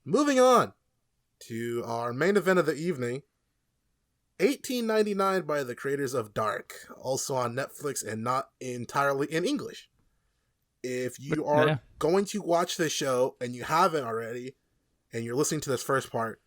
Moving on to our main event of the evening. 1899 by the creators of Dark, also on Netflix and not entirely in English. If you are going to watch this show and you haven't already, and you're listening to this first part,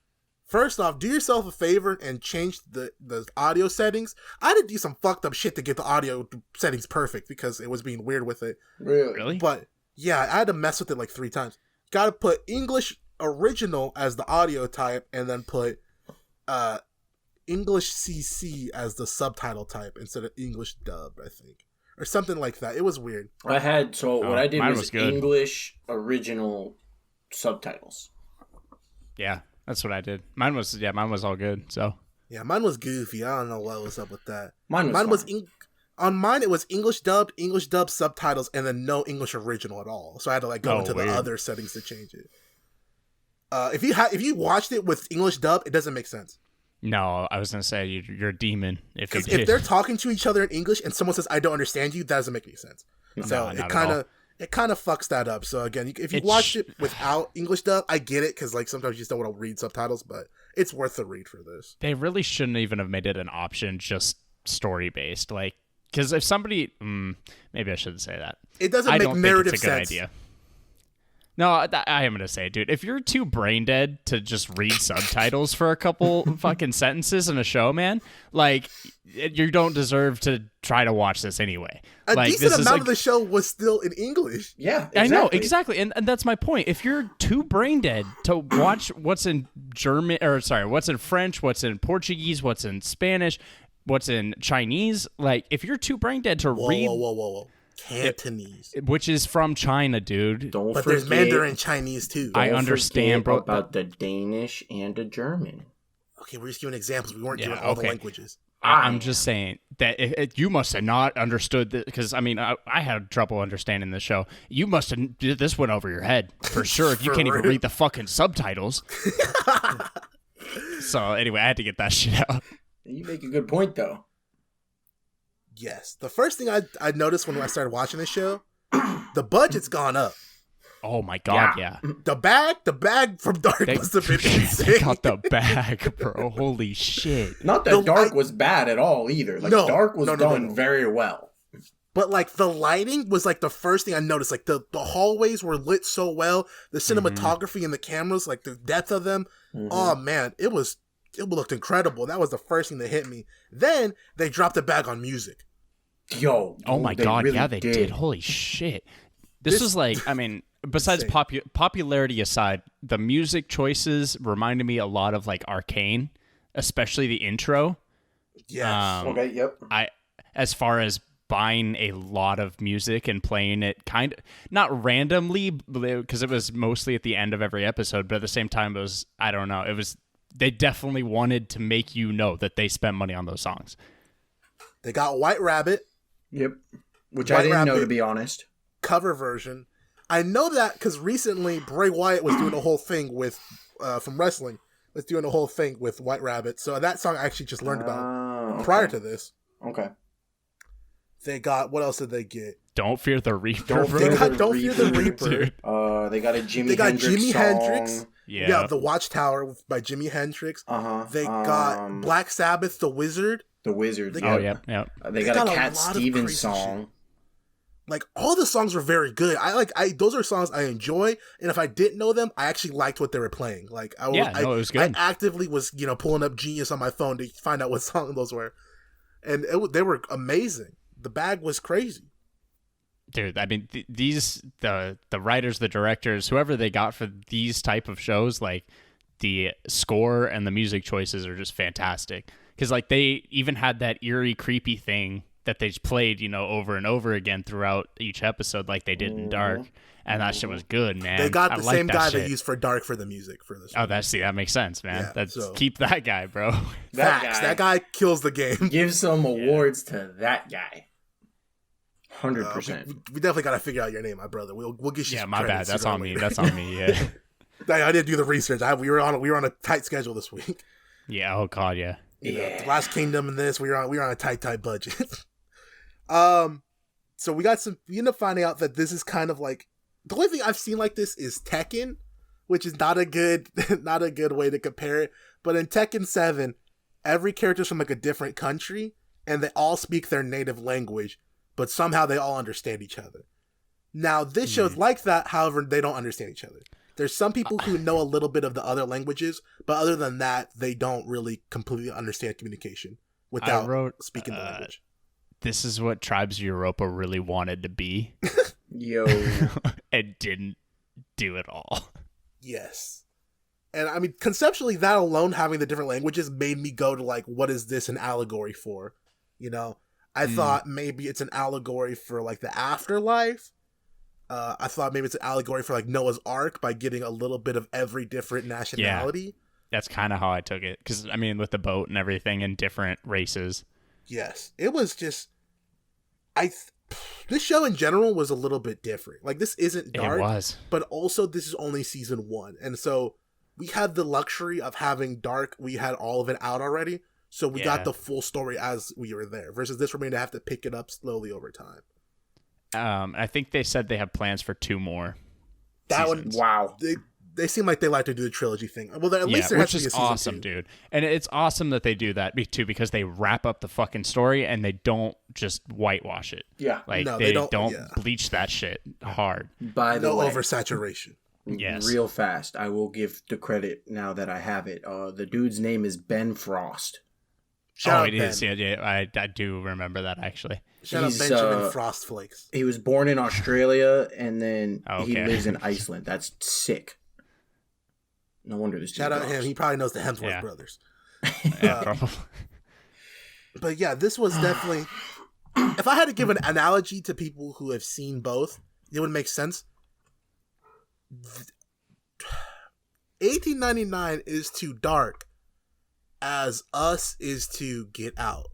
first off, do yourself a favor and change the audio settings. I had to do some fucked up shit to get the audio settings perfect because it was being weird with it. Really? But yeah, I had to mess with it like 3 times. Got to put English original as the audio type and then put English CC as the subtitle type instead of English dub, I think. Or something like that. It was weird. What I did was good. English original subtitles. Yeah, that's what I did. Mine was all good, so. Yeah, mine was goofy. I don't know what was up with that. Mine was on mine, it was English dub subtitles, and then no English original at all. So I had to go into the other settings to change it. If you watched it with English dub, it doesn't make sense. No, I was gonna say you're a demon. If they're talking to each other in English and someone says "I don't understand you," that doesn't make any sense. So it kind of fucks that up. So again, if you watched it without English dub, I get it because sometimes you just don't want to read subtitles, but it's worth the read for this. They really shouldn't even have made it an option, just story based. Because if somebody, maybe I shouldn't say that. It doesn't make narrative sense. I don't think it's a good idea. No, I am going to say, dude, if you're too brain dead to just read subtitles for a couple fucking sentences in a show, man, you don't deserve to try to watch this anyway. A decent amount of the show was still in English. Yeah, exactly. I know, exactly. And that's my point. If you're too brain dead to watch what's in what's in French, what's in Portuguese, what's in Spanish, what's in Chinese, if you're too brain dead to read... Whoa. Cantonese, which is from China, dude. But there's Mandarin Chinese too. I understand, bro. About the Danish and the German. Okay, we're just giving examples. We weren't giving all the languages. I'm just saying that you must have not understood this because I had trouble understanding the show. You must have this went over your head for sure. If you can't even read the fucking subtitles. So anyway, I had to get that shit out. You make a good point, though. Yes. The first thing I noticed when I started watching this show, the budget's gone up. Oh my god, yeah. The bag from Dark must have been insane. They got the bag, bro. Holy shit. Not that Dark was bad at all either. Dark was done very well. But the lighting was the first thing I noticed. The hallways were lit so well. The cinematography and the cameras, the depth of them. Mm-hmm. Oh man, it looked incredible. That was the first thing that hit me. Then they dropped the bag on music. Yo. Oh my god, really they did. Holy shit. This was besides popularity aside, the music choices reminded me a lot of Arcane, especially the intro. Yes. Okay, yep. As far as buying a lot of music and playing it kind of not randomly because it was mostly at the end of every episode, but at the same time it was, I don't know, they definitely wanted to make you know that they spent money on those songs. They got White Rabbit. Yep. Which I didn't know, to be honest. Cover version. I know that because recently Bray Wyatt was doing a whole thing with, from wrestling, was doing a whole thing with White Rabbit. So that song I actually just learned about prior to this. Okay. They got, what else did they get? Don't Fear the Reaper. Don't Fear the Reaper. They got a Jimi Hendrix. Yeah, The Watchtower by Jimi Hendrix. They got Black Sabbath, The Wizard. The Wizard. They got a Cat Stevens song. All the songs were very good. Those are songs I enjoy, and if I didn't know them, I actually liked what they were playing. It was good. I actively was, pulling up Genius on my phone to find out what song those were, and they were amazing. The bag was crazy. Dude, the writers, the directors, whoever they got for these type of shows, the score and the music choices are just fantastic. Because they even had that eerie, creepy thing that they played, over and over again throughout each episode, like they did in Dark, and that shit was good, man. They got the same guy they used for Dark for the music for this. Oh, that makes sense, man. Yeah, keep that guy, bro. That guy kills the game. Give some awards to that guy. 100%. We definitely got to figure out your name, my brother. We'll get you. Yeah, my bad. That's on me. That's on me. Yeah. I didn't do the research. We were on a tight schedule this week. Yeah. Oh God. Yeah. The Last Kingdom and this, we were on a tight budget. So we end up finding out that this is kind of the only thing I've seen like this is Tekken, which is not a good not a good way to compare it. But in Tekken 7, every character's from like a different country, and they all speak their native language, but somehow they all understand each other. Now, this show's like that, however, they don't understand each other. There's some people who know a little bit of the other languages, but other than that, they don't really completely understand communication without speaking the language. This is what Tribes Europa really wanted to be. Yo. And didn't do it all. Yes. And I mean, conceptually, that alone, having the different languages, made me go to like, what is this an allegory for? You know, I thought maybe it's an allegory for like the afterlife. I thought maybe it's an allegory for like Noah's Ark by getting a little bit of every different nationality. Yeah, that's kind of how I took it. Because, I mean, with the boat and everything and different races. Yes. It was just... This show in general was a little bit different. Like, this isn't dark. It was. But also, this is only season 1. And so, we had the luxury of having dark. We had all of it out already. So, we got the full story as we were there. Versus this, we're going to have to pick it up slowly over time. I think they said they have plans for 2 more seasons. Wow. They seem like they like to do the trilogy thing. Well, at least there has to be a season awesome, 2. dude. And it's awesome that they do that too, because they wrap up the fucking story and they don't just whitewash it. Yeah. Like No, they don't bleach that shit hard. By the way, oversaturation. Yes. Real fast, I will give the credit now that I have it. The dude's name is Ben Frost. Shout out it Ben. is. Yeah, I do remember that actually. Shout out Benjamin Frostflakes. He was born in Australia and then he Okay. lives in Iceland. That's sick. No wonder this. Shout out him. He probably knows the Hemsworth brothers. Yeah, probably. But yeah, this was definitely... If I had to give an analogy to people who have seen both, it would make sense. 1899 is too dark as Us is to Get Out,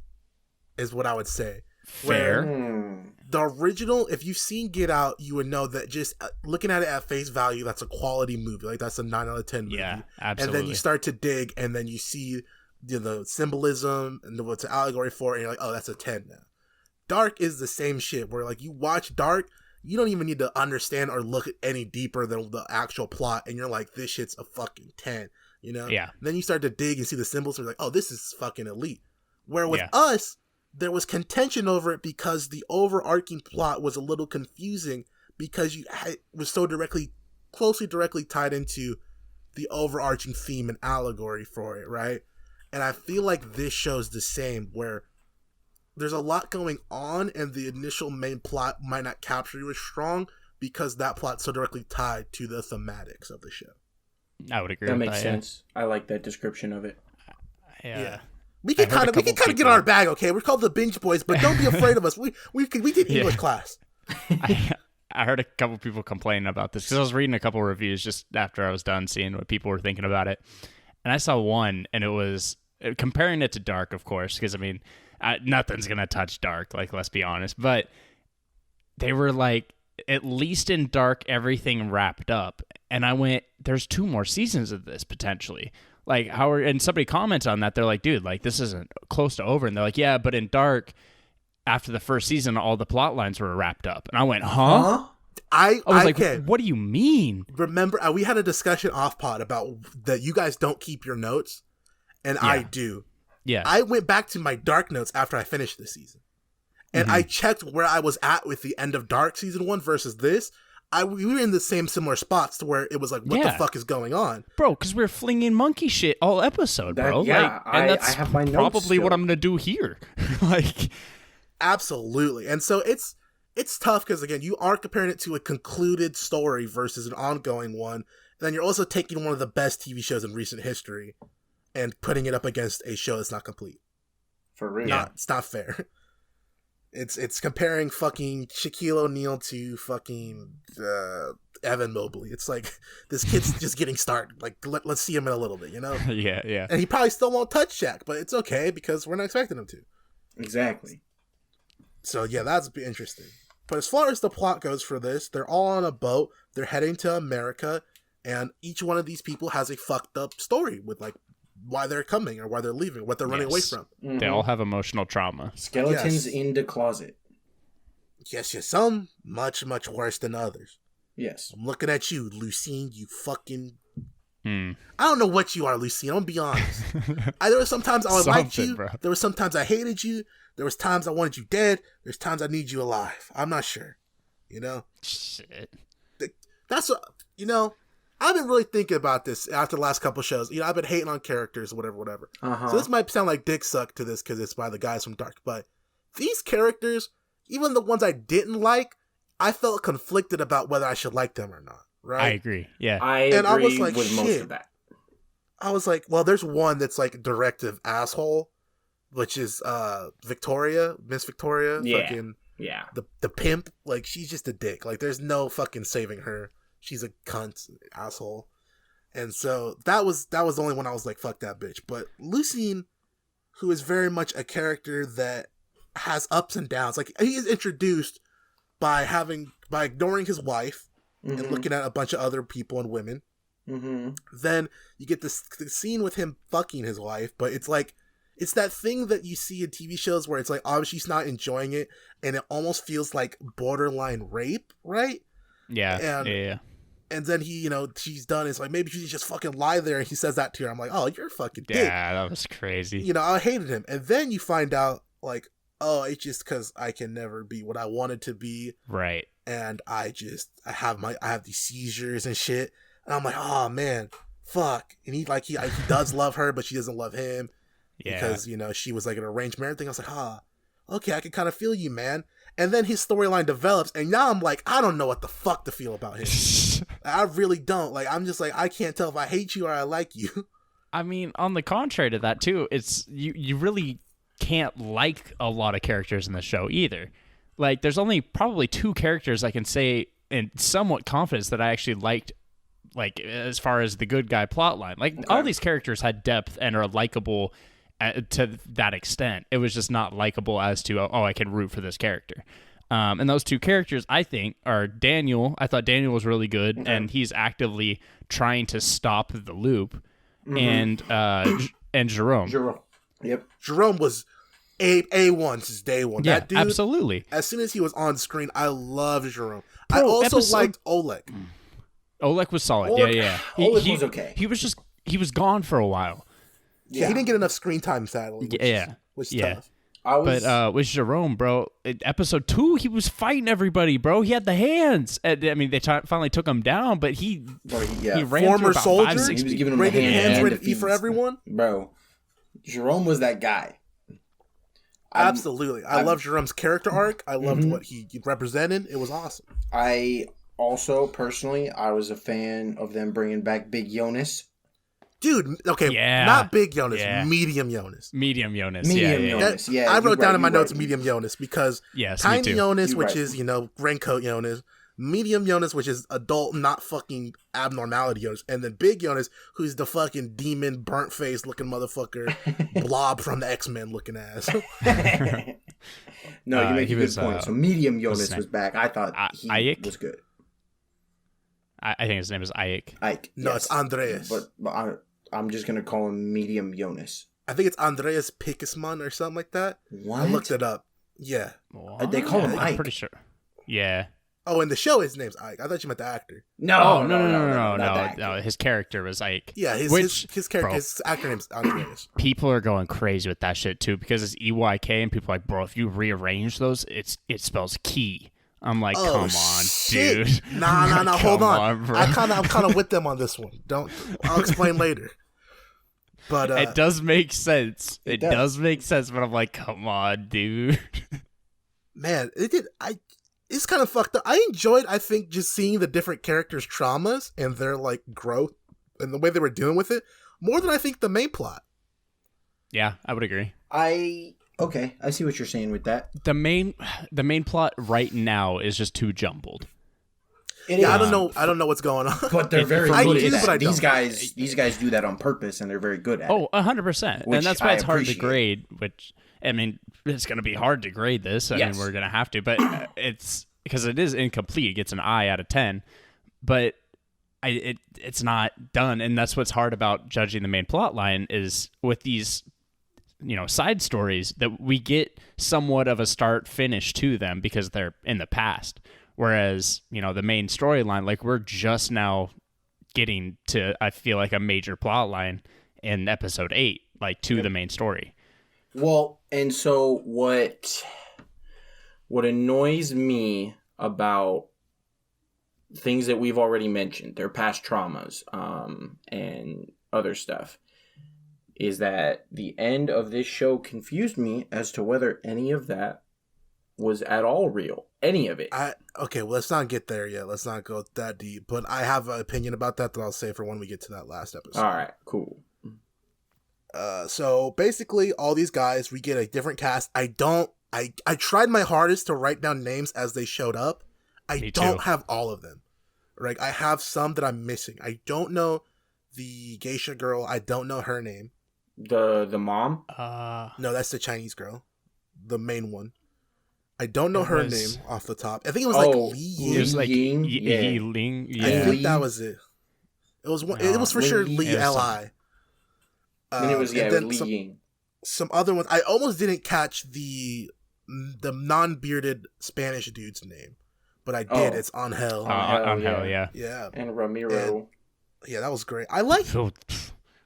is what I would say. Fair. The original, if you've seen Get Out, you would know that just looking at it at face value, that's a quality movie. Like, that's a 9 out of 10 movie. Yeah, absolutely. And then you start to dig, and then you see the symbolism and what's an allegory for, and you're like, oh, that's a 10 now. Dark is the same shit, where like you watch Dark, you don't even need to understand or look any deeper than the actual plot, and you're like, this shit's a fucking 10, you know? Yeah. And then you start to dig and see the symbols, and you're like, oh, this is fucking elite. Where with Us, there was contention over it because the overarching plot was a little confusing because it was so closely tied into the overarching theme and allegory for it, right? And I feel like this show's the same, where there's a lot going on and the initial main plot might not capture you as strong because that plot's so directly tied to the thematics of the show. I would agree that with makes sense. I like that description of it. Yeah. We can kind of get on our bag, okay? We're called the Binge Boys, but don't be afraid of us. We did English class. I heard a couple people complaining about this because I was reading a couple reviews just after I was done seeing what people were thinking about it, and I saw one, and it was comparing it to Dark, of course, because I mean, nothing's gonna touch Dark. Like, let's be honest, but they were like, at least in Dark, everything wrapped up, and I went, "There's 2 more seasons of this potentially." Like, and somebody comments on that. They're like, dude, like, this isn't close to over. And they're like, yeah, but in Dark, after the first season, all the plot lines were wrapped up. And I went, huh? I was like, what do you mean? Remember, we had a discussion off pod about that you guys don't keep your notes, and I do. Yeah. I went back to my Dark notes after I finished the season. And I checked where I was at with the end of Dark season 1 versus this. We were in the same similar spots to where it was like, what the fuck is going on? Bro, because we're flinging monkey shit all episode, bro. Yeah, and that's I have my notes probably still. what I'm going to do here. Like, absolutely. And so it's tough because, again, you are comparing it to a concluded story versus an ongoing one. And then you're also taking one of the best TV shows in recent history and putting it up against a show that's not complete. For real. It's not fair. It's comparing fucking Shaquille O'Neal to fucking Evan Mobley. It's like, this kid's just getting started. Like, let's see him in a little bit, you know? Yeah. And he probably still won't touch Shaq, but it's okay because we're not expecting him to. Exactly. So, yeah, that's interesting. But as far as the plot goes for this, they're all on a boat. They're heading to America, and each one of these people has a fucked up story with, like, why they're coming or why they're leaving, what they're running away from. Mm-hmm. They all have emotional trauma. Skeletons in the closet. Yes, some much, much worse than others. Yes. I'm looking at you, Lucine, you fucking... Hmm. I don't know what you are, Lucine. I'm gonna be honest. There were sometimes I would like you. Bro. There were sometimes I hated you. There was times I wanted you dead. There's times I need you alive. I'm not sure. You know? Shit. That's what... You know, I've been really thinking about this after the last couple shows. You know, I've been hating on characters, whatever. Uh-huh. So this might sound like dick suck to this because it's by the guys from Dark. But these characters, even the ones I didn't like, I felt conflicted about whether I should like them or not. Right? I agree. Yeah. I agree with most of that. I was like, well, there's one that's like directive asshole, which is Victoria, Miss Victoria. Yeah. Fucking, Yeah. The pimp. Like, she's just a dick. Like, there's no fucking saving her. She's a cunt, asshole. And so that was the only one I was like, fuck that bitch. But Lucine, who is very much a character that has ups and downs. Like, he is introduced by ignoring his wife and looking at a bunch of other people and women. Mm-hmm. Then you get the scene with him fucking his wife, but it's like, it's that thing that you see in TV shows where it's like, obviously she's not enjoying it, and it almost feels like borderline rape, right? Yeah. Yeah. And then he, you know, she's done. It's like, maybe she just fucking lie there, and he says that to her. I'm like, oh, you're a fucking dick. Yeah, that was crazy. You know, I hated him. And then you find out, like, oh, it's just because I can never be what I wanted to be. Right. And I have these seizures and shit. And I'm like, oh man, fuck. And he does love her, but she doesn't love him. Yeah. Because, you know, she was like an arranged marriage thing. I was like, okay, I can kind of feel you, man. And then his storyline develops, and now I'm like, I don't know what the fuck to feel about him. I really don't. Like, I'm just like, I can't tell if I hate you or I like you. I mean, on the contrary to that too, it's you really can't like a lot of characters in the show either. Like, there's only probably 2 characters I can say in somewhat confidence that I actually liked, like, as far as the good guy plotline. Like, all these characters had depth and are likable to that extent. It was just not likable as to, I can root for this character. And those 2 characters, I think, are Daniel. I thought Daniel was really good, and he's actively trying to stop the loop. And Jerome. Jerome. Yep. Jerome was A1 since day one. Yeah, that dude, absolutely. As soon as he was on screen, I loved Jerome. I also liked Oleg. Oleg was solid. Oleg He was okay. He was gone for a while. Yeah, he didn't get enough screen time, sadly. Which is tough. But with Jerome, bro, in episode 2, he was fighting everybody, bro. He had the hands. I mean, they finally took him down, but he ran former through soldier. About 5, 6 he was giving him hands ready to eat for everyone. Bro, Jerome was that guy. Absolutely. I love Jerome's character arc. I loved what he represented. It was awesome. I also, personally, I was a fan of them bringing back Big Jonas. Dude, okay, not Big Jonas, Medium Jonas. Medium Jonas. Jonas, yeah. I wrote down in my notes Medium Jonas because Tiny Jonas, You're which right. is, you know, raincoat Jonas, Medium Jonas, which is adult, not fucking abnormality Jonas, and then Big Jonas, who's the fucking demon, burnt face looking motherfucker, blob from the X-Men looking ass. No, you make a good point. So Medium Jonas was back. I thought he Ike? was good. I think his name is Ike. No, yes. It's Andreas. But I'm just going to call him Medium Jonas. I think it's Andreas Pikisman or something like that. What? I looked it up. Yeah. They call him Ike. I'm pretty sure. Yeah. Oh, in the show, his name's Ike. I thought you meant the actor. No. His character was Ike. Yeah, his character, his actor name's Andreas. People are going crazy with that shit too because it's EYK, and people are like, bro, if you rearrange those, it spells key. I'm like, come on, dude. Nah. Hold on. I'm kind of with them on this one. I'll explain later. But it does make sense. It does make sense, but I'm like, come on, dude. Man, it's kind of fucked up. I enjoyed, I think, just seeing the different characters' traumas and their like growth and the way they were dealing with it more than I think the main plot. Yeah, I would agree. Okay, I see what you're saying with that. The main plot right now is just too jumbled. I don't know what's going on. But they're very good at that. These guys do that on purpose, and they're very good at it. Oh, 100%. And that's why it's hard to grade, which, I mean, it's going to be hard to grade this. I mean, we're going to have to. But it's because it is incomplete. It gets an I out of 10. But it's not done. And that's what's hard about judging the main plot line is with these, you know, side stories that we get somewhat of a start finish to them because they're in the past. Whereas, the main storyline, like, we're just now getting to, I feel like, a major plot line in episode 8, like, to the main story. Well, and so what annoys me about things that we've already mentioned, their past traumas, and other stuff, is that the end of this show confused me as to whether any of that was at all real. Any of it. Okay, well, let's not get there yet. Let's not go that deep. But I have an opinion about that I'll say for when we get to that last episode. All right, cool. So basically, all these guys, we get a different cast. I tried my hardest to write down names as they showed up. I don't have all of them. Right? I have some that I'm missing. I don't know the geisha girl. I don't know her name. The mom? No, that's the Chinese girl. The main one. I don't know her name off the top. I think it was like Li Ying. It was like Yi Ling. Yeah. I think that was it. It was one. It was for sure Li Li. And it was Li Ying. Some other ones. I almost didn't catch the non-bearded Spanish dude's name, but I did. It's Angel. Angel, yeah. Yeah. And Ramiro. Yeah, that was great. I like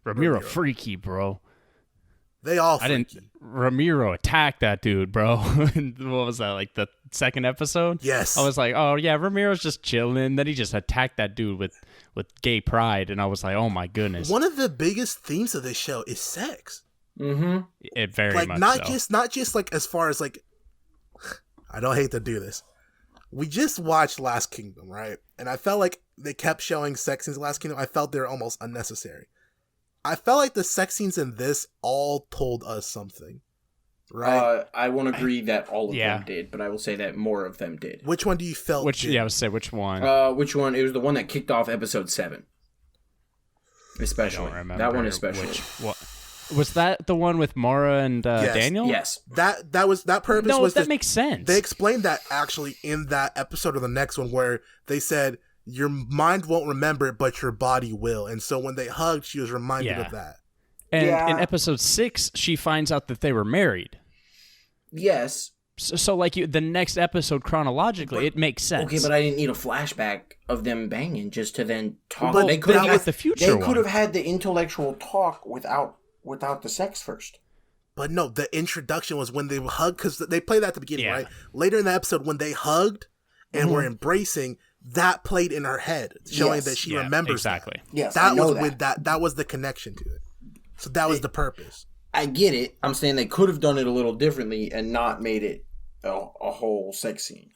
Ramiro freaky, bro. They all freaky. Ramiro attacked that dude, bro. What was that, like the second episode? Yes. I was like, oh yeah, Ramiro's just chilling. Then he just attacked that dude with gay pride, and I was like, oh my goodness. One of the biggest themes of this show is sex. Mm-hmm. It very like much not just like as far as like, I don't hate to do this. We just watched Last Kingdom, right? And I felt like they kept showing sex scenes in Last Kingdom. I felt they were almost unnecessary. I felt like the sex scenes in this all told us something, right? I won't agree that all of them did, but I will say that more of them did. Which one do you felt? I would say which one? Which one? It was the one that kicked off episode 7. Especially. I don't remember that one, especially. What was that? The one with Mara and Daniel? Yes. That purpose. No, was that makes sense. They explained that actually in that episode or the next one where they said, your mind won't remember it, but your body will. And so when they hugged, she was reminded of that. And in episode 6, she finds out that they were married. Yes. So like the next episode chronologically, it makes sense. Okay, but I didn't need a flashback of them banging just to then talk. But they could have the future. They could have had the intellectual talk without the sex first. But no, the introduction was when they hugged, because they played that at the beginning, right? Later in the episode, when they hugged and were embracing, that played in her head, showing that she remembers exactly. That. Yes, that was when that was the connection to it. So that was the purpose. I get it. I'm saying they could have done it a little differently and not made it a whole sex scene.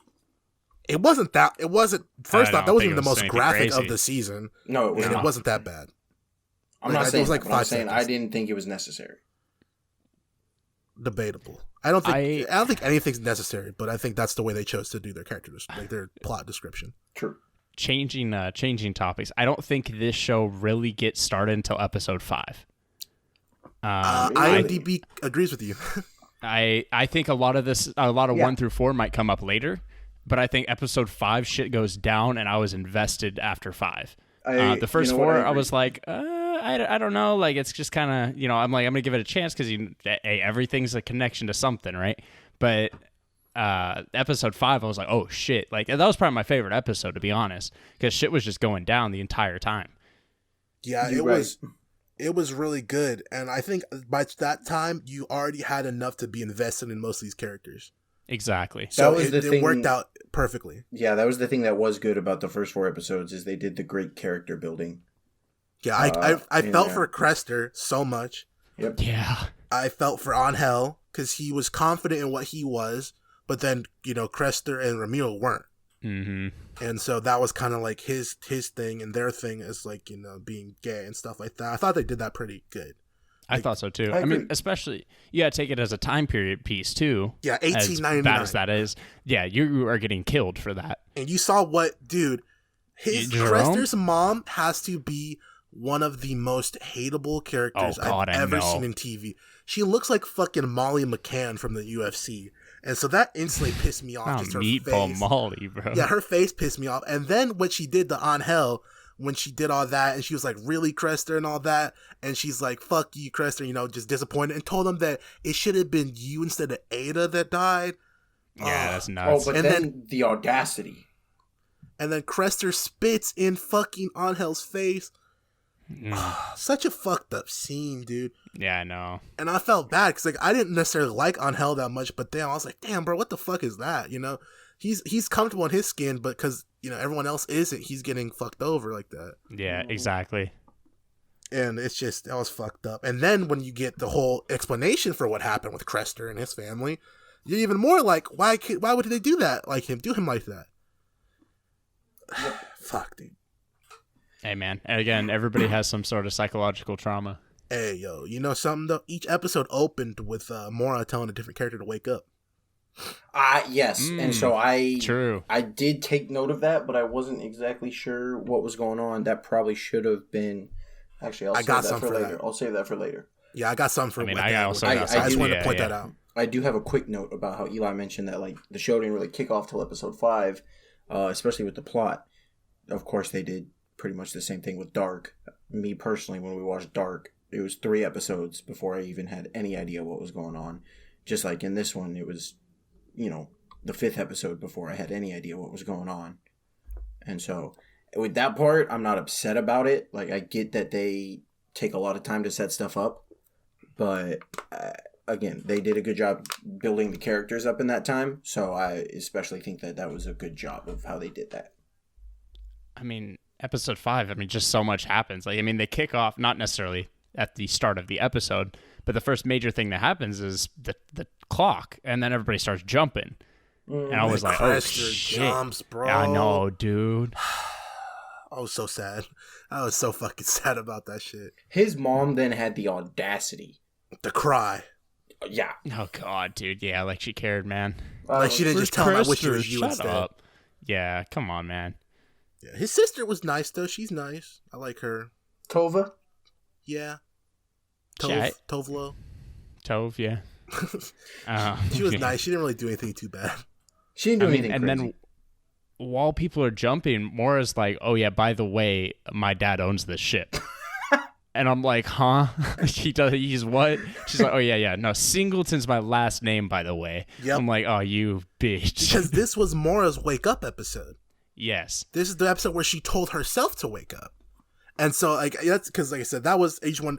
It wasn't that. It wasn't. First off, that wasn't even the most graphic crazy of the season. No, it was and not. it wasn't that bad. I'm not saying. It was like 5 I'm saying seconds. I didn't think it was necessary. Debatable. I don't think anything's necessary, but I think that's the way they chose to do their their plot description. True. Changing topics. I don't think this show really gets started until episode 5. IMDb agrees with you. I think a lot of 1 through 4 might come up later, but I think episode 5 shit goes down, and I was invested after 5. The first 4, I was like, I don't know, like it's just kind of, I'm like, I'm gonna give it a chance because everything's a connection to something, right? But episode 5, I was like, oh shit, like that was probably my favorite episode, to be honest, because shit was just going down the entire time. Yeah, it was really good, and I think by that time you already had enough to be invested in most of these characters. Exactly. So it worked out perfectly. Yeah, that was the thing that was good about the first 4 episodes is they did the great character building. Yeah, I felt for Crester so much. Yep. Yeah. I felt for Angel because he was confident in what he was, but then Crester and Ramiro weren't. Mm-hmm. And so that was kind of like his thing, and their thing is like being gay and stuff like that. I thought they did that pretty good. I thought so too. I mean, especially you gotta take it as a time period piece too. Yeah, 1899. As bad as that is, yeah, you are getting killed for that. And you saw Crester's mom has to be one of the most hateable characters I've ever seen in TV. She looks like fucking Molly McCann from the UFC. And so that instantly pissed me off. Just her meatball face. Molly, bro. Yeah, her face pissed me off. And then when she did the Angel, when she did all that, and she was like, really, Crester, and all that, and she's like, fuck you, Crester, just disappointed, and told him that it should have been you instead of Ada that died. Yeah, that's nuts. Oh, but then the audacity. and then Crester spits in fucking Angel's face. Such a fucked up scene, dude. Yeah, I know. And I felt bad because like I didn't necessarily like Angel that much, but then I was like, damn, bro, what the fuck is that? You know, he's comfortable in his skin, but because you know everyone else isn't, he's getting fucked over like that. Yeah, exactly. And it's just, that was fucked up. And then when you get the whole explanation for what happened with Crester and his family, you're even more like, why would they do that? Do him like that? Fuck, dude. Hey, man. And again, everybody has some sort of psychological trauma. Hey, yo, you know something though? Each episode opened with Mora telling a different character to wake up. Yes, and so True. I did take note of that, but I wasn't exactly sure what was going on. That probably should have been. Actually, I'll save that for later. I'll save that for later. Yeah, I got something for. I just wanted to point that out. I do have a quick note about how Eli mentioned that like the show didn't really kick off till episode 5, especially with the plot. Of course, they did pretty much the same thing with Dark. Me personally, when we watched Dark, it was 3 episodes before I even had any idea what was going on. Just like in this one, it was, you know, the 5th episode before I had any idea what was going on. And so with that part, I'm not upset about it. Like, I get that they take a lot of time to set stuff up, but again, they did a good job building the characters up in that time. So I especially think that that was a good job of how they did that. I mean, episode 5, I mean, just so much happens. Like, I mean, they kick off not necessarily at the start of the episode, but the first major thing that happens is the clock, and then everybody starts jumping. And I was like, oh, shit. Jumps, bro. I know, dude. I was so sad. I was so fucking sad about that shit. His mom then had the audacity to cry. Yeah. Oh, God, dude. Yeah, like she cared, man. Like she didn't just tell him, I wish it was you Shut instead. up. Yeah, come on, man. Yeah, his sister was nice, though. She's nice. I like her. Tova? Yeah. Tovlo. Tove, yeah. She was nice. She didn't really do anything too bad. She didn't do anything and crazy. Then while people are jumping, Mora's like, oh, yeah, by the way, my dad owns this ship. And I'm like, huh? He's what? She's like, oh, yeah. No, Singleton's my last name, by the way. Yep. I'm like, oh, you bitch. Because this was Mora's wake up episode. Yes. This is the episode where she told herself to wake up. And so, like, that's because, like I said, that was each one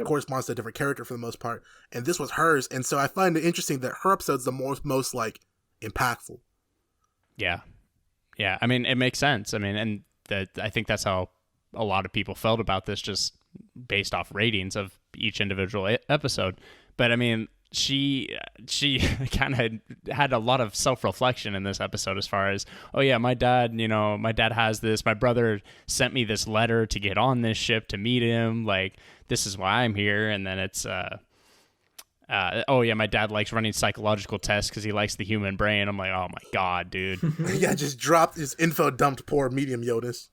corresponds to a different character for the most part. And this was hers. And so I find it interesting that her episode's the most like, impactful. Yeah. Yeah. I mean, it makes sense. I mean, and I think that's how a lot of people felt about this, just based off ratings of each individual episode. But I mean, she kind of had a lot of self-reflection in this episode as far as, oh yeah, my dad has this, my brother sent me this letter to get on this ship to meet him, like this is why I'm here. And then it's oh yeah, my dad likes running psychological tests because he likes the human brain. I'm like, oh my God, dude. Yeah, just dropped his info dumped poor Medium Yodas.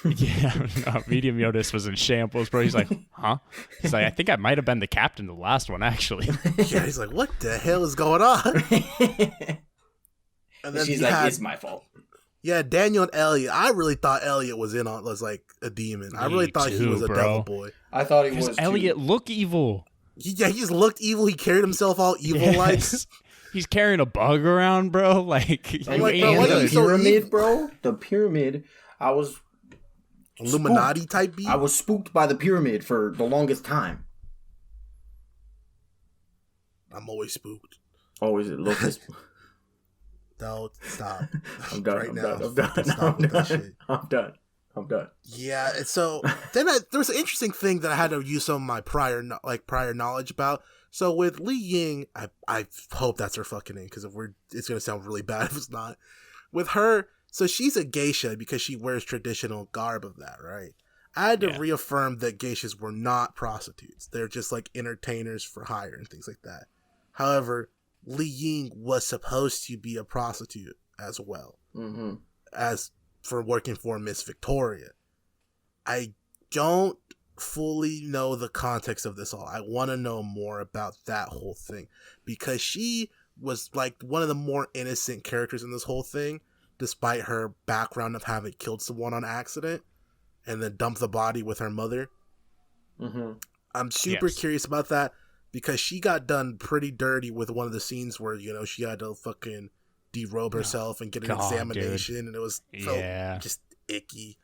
Yeah, no, Medium Yodas was in shambles, bro. He's like, huh? He's like, I think I might have been the captain the last one, actually. Yeah, he's like, what the hell is going on? And then she's like, it's my fault. Yeah, Daniel and Elliot. I really thought Elliot was like a demon. I really thought he was a devil boy. I thought he was Elliot looked evil. Yeah, he just looked evil. He carried himself all evil-like. Yes. He's carrying a bug around, bro. Like, and the pyramid, bro. The pyramid. I was Illuminati type beat. I was spooked by the pyramid for the longest time. I'm always spooked. Always it looks. Don't stop. I'm done. I'm done. Yeah, and so then there was an interesting thing that I had to use some of my prior knowledge about. So with Li Ying, I hope that's her fucking name because it's gonna sound really bad if it's not. With her. So she's a geisha because she wears traditional garb of that, right? I had to reaffirm that geishas were not prostitutes. They're just like entertainers for hire and things like that. However, Li Ying was supposed to be a prostitute as well, as for working for Miss Victoria. I don't fully know the context of this all. I want to know more about that whole thing because she was like one of the more innocent characters in this whole thing. Despite her background of having killed someone on accident and then dumped the body with her mother. I'm super curious about that because she got done pretty dirty with one of the scenes where, she had to fucking derobe herself and get an examination, and it was just icky.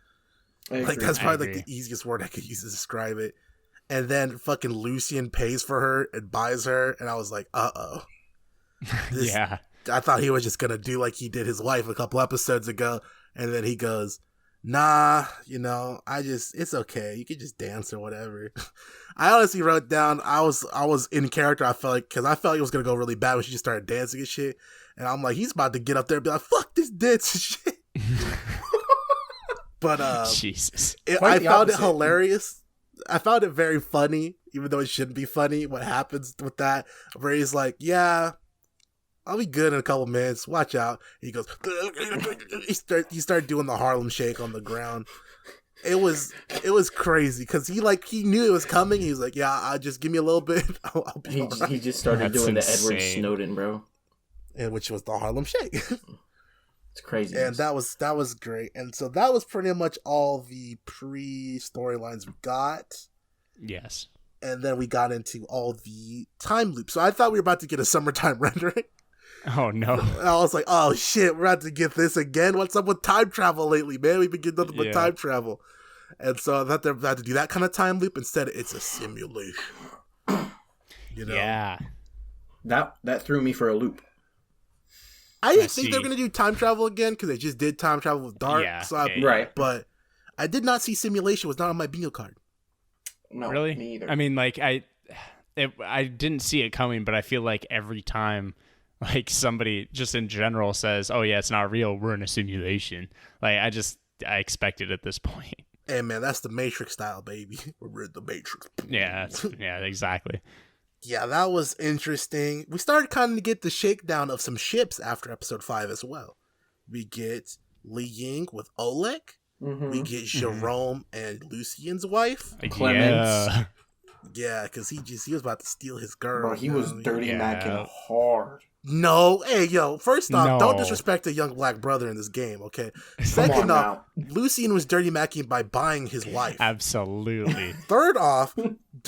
Like that's probably like the easiest word I could use to describe it. And then fucking Lucien pays for her and buys her, and I was like, I thought he was just gonna do like he did his wife a couple episodes ago, and then he goes, nah, it's okay, you can just dance or whatever. I honestly wrote down, I was in character, I felt like, because I felt it was gonna go really bad when she just started dancing and shit, and I'm like, he's about to get up there and be like, fuck this dance and shit. But Jesus, I found it hilarious. I found it very funny, even though it shouldn't be funny. What happens with that? Where he's like, "Yeah, I'll be good in a couple minutes. Watch out." He goes, he started doing the Harlem Shake on the ground. It was crazy because he knew it was coming. He was like, "Yeah, just give me a little bit." I'll be all right. He just started doing the Edward Snowden, bro, and which was the Harlem Shake. It's crazy. And that was great. And so that was pretty much all the pre-storylines we got. Yes. And then we got into all the time loops. So I thought we were about to get a summertime rendering. Oh, no. I was like, oh, shit, we're about to get this again. What's up with time travel lately, man? We've been getting nothing but time travel. And so I thought they were about to do that kind of time loop. Instead, it's a simulation. Yeah. That threw me for a loop. I didn't think they were going to do time travel again because they just did time travel with Dark. Yeah, right. But I did not see simulation. Was not on my bingo card. No, really? Me either. I mean, like, I didn't see it coming, but I feel like every time, like, somebody just in general says, oh, yeah, it's not real, we're in a simulation. Like, I expect it at this point. Hey, man, that's the Matrix style, baby. We're in the Matrix. Yeah, exactly. Yeah, that was interesting. We started kind of to get the shakedown of some ships after episode 5 as well. We get Li Ying with Oleg. Mm-hmm. We get Jerome and Lucien's wife. Clemens. Yeah, because he was about to steal his girl. Bro, he was dirty macking hard. No, hey, yo, first off, don't disrespect a young black brother in this game, okay? Second off, Lucien was dirty macking by buying his wife. Absolutely. Third off,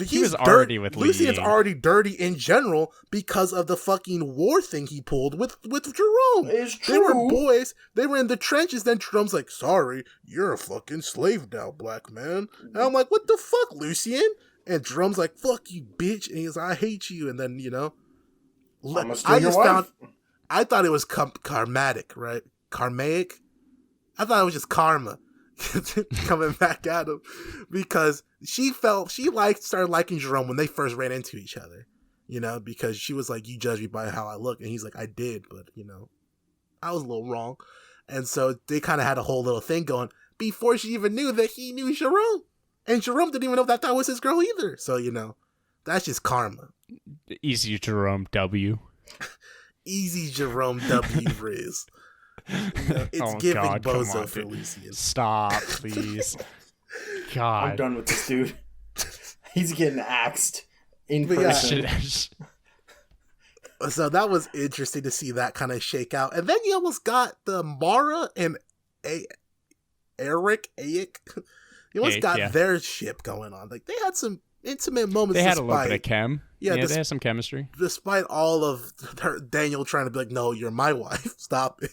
he was already with Lucien's already dirty in general because of the fucking war thing he pulled with Jerome. It's true. They were boys. They were in the trenches. Then Jerome's like, sorry, you're a fucking slave now, black man. And I'm like, what the fuck, Lucien? And Jerome's like, fuck you, bitch. And he's like, I hate you. And then, I thought it was karmatic, right? Karmaic? I thought it was just karma coming back at him because she started liking Jerome when they first ran into each other, because she was like, you judge me by how I look. And he's like, I did, but, I was a little wrong. And so they kind of had a whole little thing going before she even knew that he knew Jerome. And Jerome didn't even know that was his girl either. So, that's just karma. Easy Jerome W. Easy Jerome W. Riz. It's giving bozo for Lucien. Stop, please. God. I'm done with this dude. He's getting axed in person. So that was interesting to see that kind of shake out. And then you almost got the Mara and Eric. You almost got their ship going on. Like, they had some intimate moments. They had a little bit of chem. Yeah, they had some chemistry. Despite all of Daniel trying to be like, no, you're my wife. Stop it.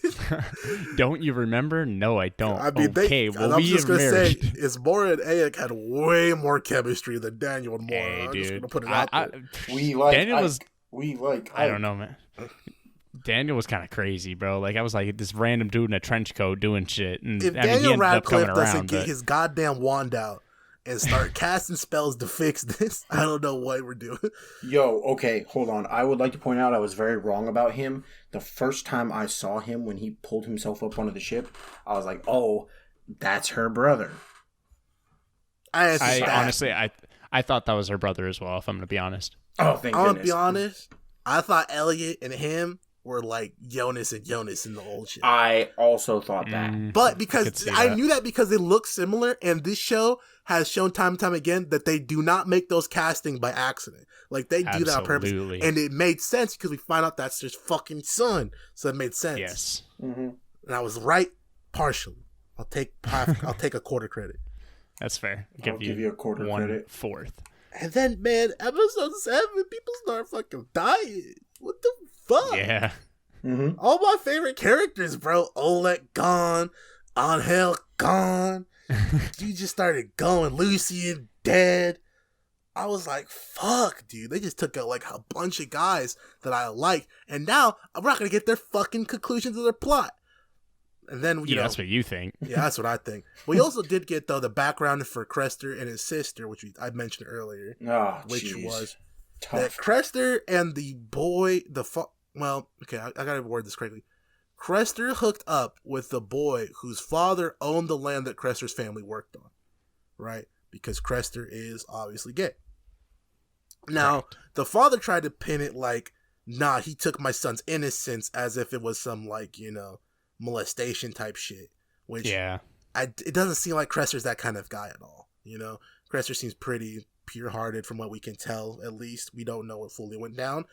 Don't you remember? No, I don't. I mean, I'm just going to say, is Mora and Ayak had way more chemistry than Daniel and Mora. Hey, I'm dude. just going to put it out there. I don't know, man. Daniel was kind of crazy, bro. Like, I was like this random dude in a trench coat doing shit. And if Daniel Radcliffe doesn't get his goddamn wand out and start casting spells to fix this, I don't know what we're doing. Yo, okay, hold on. I would like to point out I was very wrong about him. The first time I saw him when he pulled himself up onto the ship, I was like, oh, that's her brother. I honestly thought that was her brother as well, if I'm going to be honest. Oh, thank goodness. I'm going to be honest. I thought Elliot and him were like Jonas and Jonas in the old shit. I also thought that. But because I knew that because they look similar, and this show has shown time and time again that they do not make those casting by accident. Like, they do that on purpose. And it made sense because we find out that's his fucking son. So it made sense. Yes. Mm-hmm. And I was right partially. I'll take a quarter credit. That's fair. I'll give you a quarter credit. 1/4. And then, man, episode 7, people start fucking dying. What the fuck? Yeah. Mm-hmm. All my favorite characters, bro. Oleg gone. Angel gone. You just started going. Lucian dead. I was like, fuck, dude. They just took out like a bunch of guys that I like, and now I'm not gonna get their fucking conclusions of their plot. And then you know, that's what you think. Yeah, that's what I think. We also did get though the background for Crester and his sister, which I mentioned earlier, which was tough. That Crester and the boy, well, okay, I gotta word this correctly. Crester hooked up with the boy whose father owned the land that Crester's family worked on, right? Because Crester is obviously gay. Now, correct. The father tried to pin it like, nah, he took my son's innocence as if it was some, like, you know, molestation type shit. Which, yeah, it doesn't seem like Crester's that kind of guy at all, you know? Crester seems pretty pure-hearted from what we can tell, at least. We don't know what fully went down.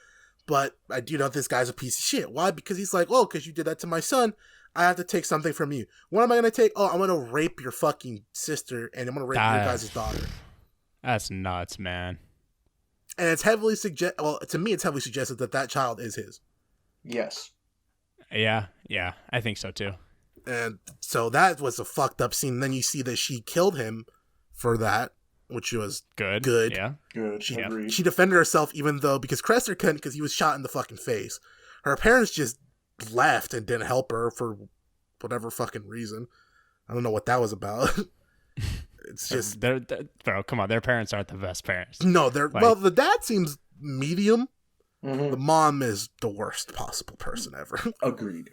But I do know this guy's a piece of shit. Why? Because he's like, oh, because you did that to my son, I have to take something from you. What am I going to take? Oh, I'm going to rape your fucking sister, and I'm going to rape your guys' daughter. That's nuts, man. And it's heavily to me, it's heavily suggested that child is his. Yes. Yeah, I think so too. And so that was a fucked up scene. And then you see that she killed him for that, which was good. Yeah. Good. She defended herself even though, because Crester couldn't, because he was shot in the fucking face. Her parents just left and didn't help her for whatever fucking reason. I don't know what that was about. It's just bro, come on, their parents aren't the best parents. No, well, the dad seems medium. Mm-hmm. The mom is the worst possible person ever. Agreed.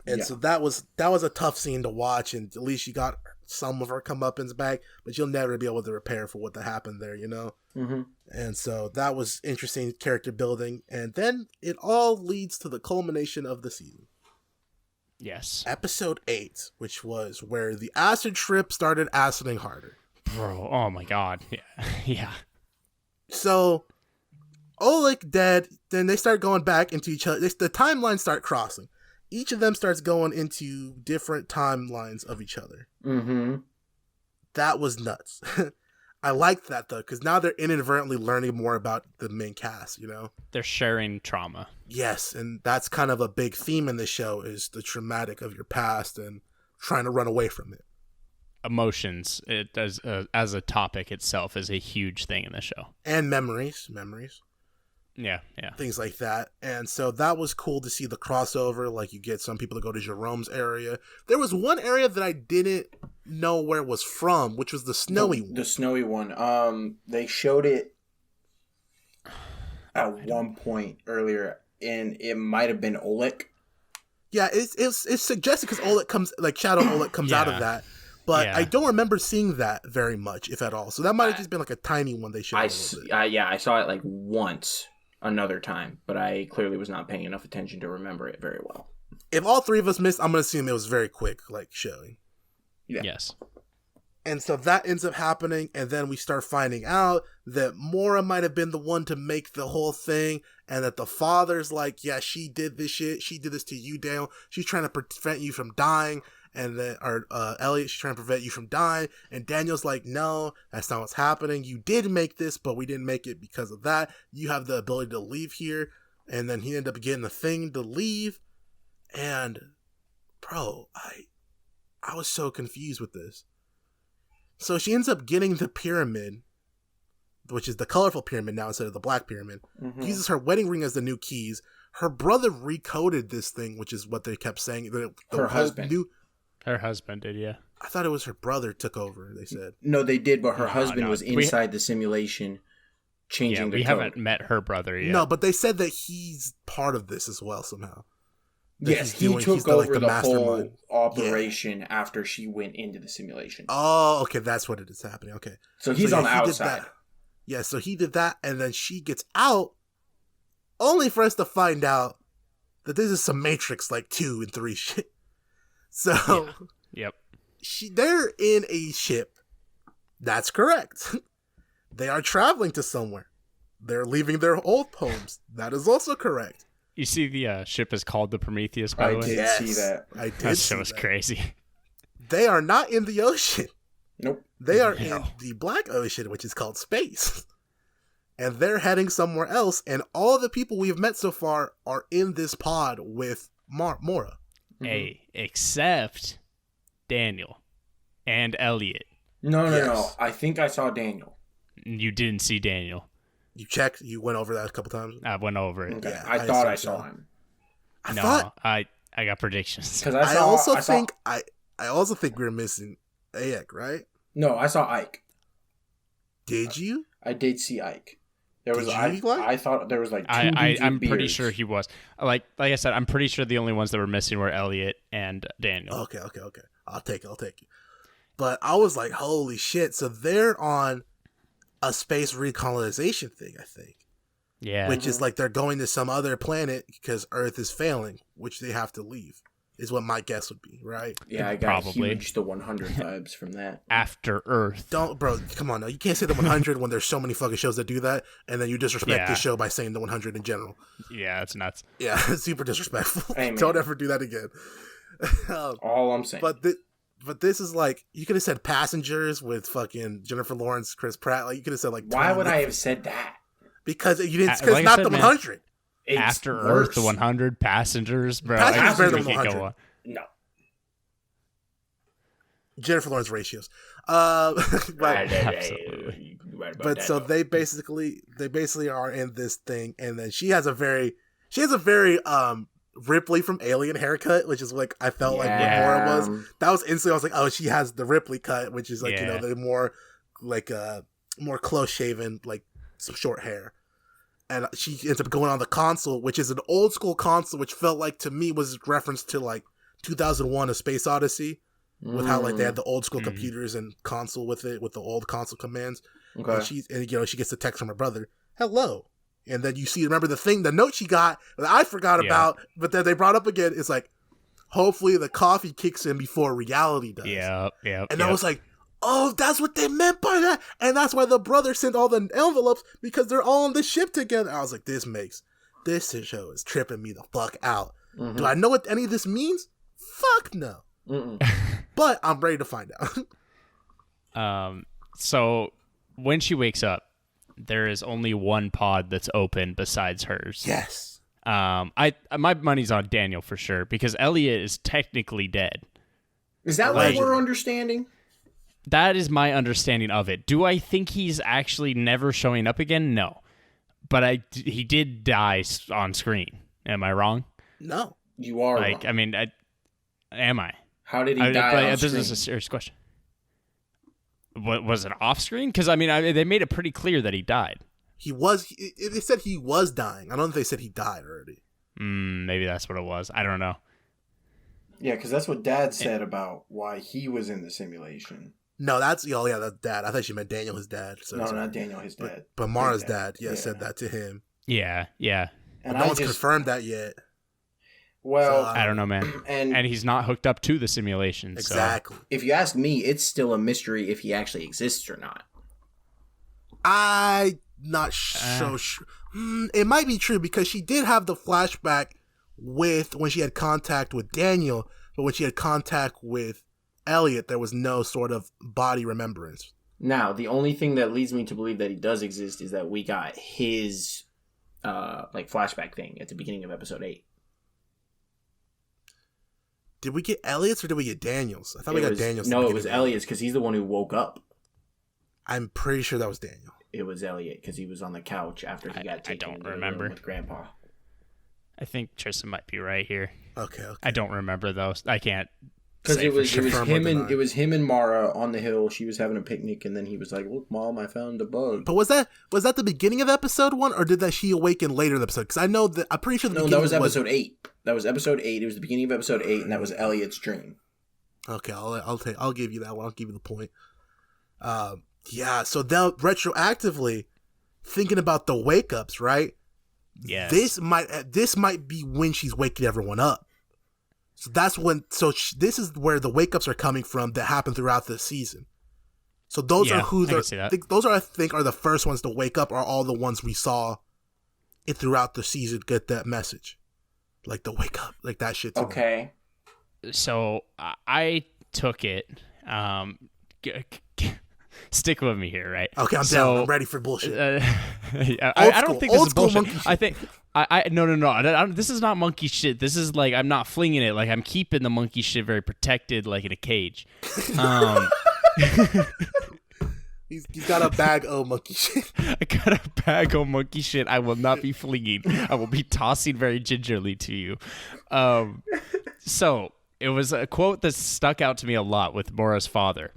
And so that was a tough scene to watch, and at least she got some of her comeuppance back, but you'll never be able to repair for what happened there, you know? Mm-hmm. And so that was interesting character building, and then it all leads to the culmination of the season. Yes. Episode 8, which was where the acid trip started aciding harder. Bro, oh my god. Yeah. So, Oleg dead, then they start going back into each other. The timelines start crossing. Each of them starts going into different timelines of each other. Mm-hmm. That was nuts. I liked that, though, because now they're inadvertently learning more about the main cast, you know? They're sharing trauma. Yes, and that's kind of a big theme in the show, is the traumatic of your past and trying to run away from it. Emotions, it does, as a topic itself, is a huge thing in the show. And memories. Yeah. Things like that. And so that was cool to see the crossover. Like, you get some people to go to Jerome's area. There was one area that I didn't know where it was from, which was the snowy one. The snowy one. They showed it at one point earlier, and it might have been Oleg. Yeah, it's suggested because Oleg comes, like, Shadow Oleg comes out of that. But I don't remember seeing that very much, if at all. So that might have just been like a tiny one they showed. I saw it like once another time, but I clearly was not paying enough attention to remember it very well. If all three of us missed, I'm going to assume it was very quick, like, showing. Yeah. Yes. And so that ends up happening, and then we start finding out that Mora might have been the one to make the whole thing, and that the father's like, yeah, she did this shit. She did this to you, Daniel. She's trying to prevent you from dying. And then, Elliot, she's trying to prevent you from dying. And Daniel's like, no, that's not what's happening. You did make this, but we didn't make it because of that. You have the ability to leave here. And then he ended up getting the thing to leave. And, bro, I was so confused with this. So she ends up getting the pyramid, which is the colorful pyramid now instead of the black pyramid. Mm-hmm. Uses her wedding ring as the new keys. Her brother recoded this thing, which is what they kept saying. Her husband. Her husband did, yeah. I thought it was her brother took over, they said. No, they did, but her husband was inside the simulation changing the code. We haven't met her brother yet. No, but they said that he's part of this as well somehow. Yes, he took over the whole operation after she went into the simulation. Oh, okay, that's what it is happening. Okay. So he's on the outside. Yeah, so he did that, and then she gets out, only for us to find out that this is some Matrix, like, 2 and 3 shit. So, Yep. They're in a ship. That's correct. They are traveling to somewhere. They're leaving their old homes. That is also correct. You see the ship is called the Prometheus, by the way? I did see that. I did that see show was crazy. They are not in the ocean. Nope. They are in the Black Ocean, which is called space. and they're heading somewhere else, and all the people we've met so far are in this pod with Mora. Hey, except Daniel and Elliot. No. I think I saw Daniel. You didn't see Daniel. You checked? You went over that a couple times? I went over it. Okay. Yeah, I thought I saw him. I got predictions. Because I also think we were missing Ayak, right? No, I saw Ike. Did you? I did see Ike. I thought there was like two dudes I'm with pretty beards. sure he was. Like I said, I'm pretty sure the only ones that were missing were Elliot and Daniel. Okay. I'll take it. But I was like, holy shit. So they're on a space recolonization thing, I think. Yeah. Which is like they're going to some other planet because Earth is failing, which they have to leave, is what my guess would be, right? Yeah, I got Probably. huge the 100 vibes from that. After Earth. Bro, come on now. You can't say the 100 when there's so many fucking shows that do that, and then you disrespect this show by saying the 100 in general. Yeah, it's nuts. Yeah, super disrespectful. Hey, Don't ever do that again. All I'm saying. But this is like, you could have said Passengers with fucking Jennifer Lawrence, Chris Pratt. Like, you could have said like. Why would I have said that? Because you didn't. Because like it's not the 100. After Earth, the 100 Passengers, bro. Passengers better than 100. No. Jennifer Lawrence ratios. Absolutely. But so they basically are in this thing, and then she has a very Ripley from Alien haircut, which is like I felt like what Mora was. That was instantly I was like, oh, she has the Ripley cut, which is like the more like more close shaven, like some short hair. And she ends up going on the console, which is an old school console, which felt like to me was reference to like 2001: A Space Odyssey, with how like they had the old school computers and console with it, with the old console commands. Okay. And she gets a text from her brother, "Hello," and then you remember the note she got that I forgot about, but then they brought up again. It's like, hopefully the coffee kicks in before reality does. Yeah. And I was like, oh, that's what they meant by that. And that's why the brother sent all the envelopes, because they're all on the ship together. I was like, this show is tripping me the fuck out. Mm-hmm. Do I know what any of this means? Fuck no. But I'm ready to find out. So when she wakes up, there is only one pod that's open besides hers. Yes. My money's on Daniel for sure, because Elliot is technically dead. Is that what we're understanding? That is my understanding of it. Do I think he's actually never showing up again? No. But he did die on screen. Am I wrong? No. You are wrong. I mean, am I? How did he die on screen? This is a serious question. What, was it off screen? Because, I mean, they made it pretty clear that he died. They said he was dying. I don't think they said he died already. Maybe that's what it was. I don't know. Yeah, because that's what Dad said about why he was in the simulation. No, that's Dad. I thought you meant Daniel, his dad. So no, not Daniel, his dad. But Mara's dad, said that to him. Yeah. And no one's confirmed that yet. Well, I don't know, man. And he's not hooked up to the simulation. Exactly. So. If you ask me, it's still a mystery if he actually exists or not. I'm not so sure. It might be true, because she did have the flashback when she had contact with Daniel, but when she had contact with Elliot, there was no sort of body remembrance. Now, the only thing that leads me to believe that he does exist is that we got his flashback thing at the beginning of episode 8. Did we get Elliot's or did we get Daniel's? I thought we got Daniel's. No, it was Elliot's, because he's the one who woke up. I'm pretty sure that was Daniel. It was Elliot, because he was on the couch after he got taken into the room with Grandpa. I think Tristan might be right here. Okay. I don't remember those. I can't. Because it was him and Mara on the hill. She was having a picnic, and then he was like, "Look, Mom, I found a bug." But was that the beginning of episode 1, or did she awaken later in the episode? Because I know that I'm pretty sure that was episode 8. That was episode 8. It was the beginning of episode 8, and that was Elliot's dream. Okay, I'll give you that one. I'll give you the point. Yeah. So now retroactively thinking about the wake ups, right? Yeah. This might be when she's waking everyone up. So that's when. So this is where the wake ups are coming from that happen throughout the season. So those are who those are, I think, are the first ones to wake up. Are all the ones we saw it throughout the season get that message, like the wake up, like that shit. Okay. So I took it. stick with me here, right? Okay, I'm down. I'm ready for bullshit. I don't think this is bullshit. I think no. This is not monkey shit. This is like I'm not flinging it. Like I'm keeping the monkey shit very protected, like in a cage. He's got a bag of monkey shit. I got a bag of monkey shit. I will not be flinging. I will be tossing very gingerly to you. So it was a quote that stuck out to me a lot with Mora's father.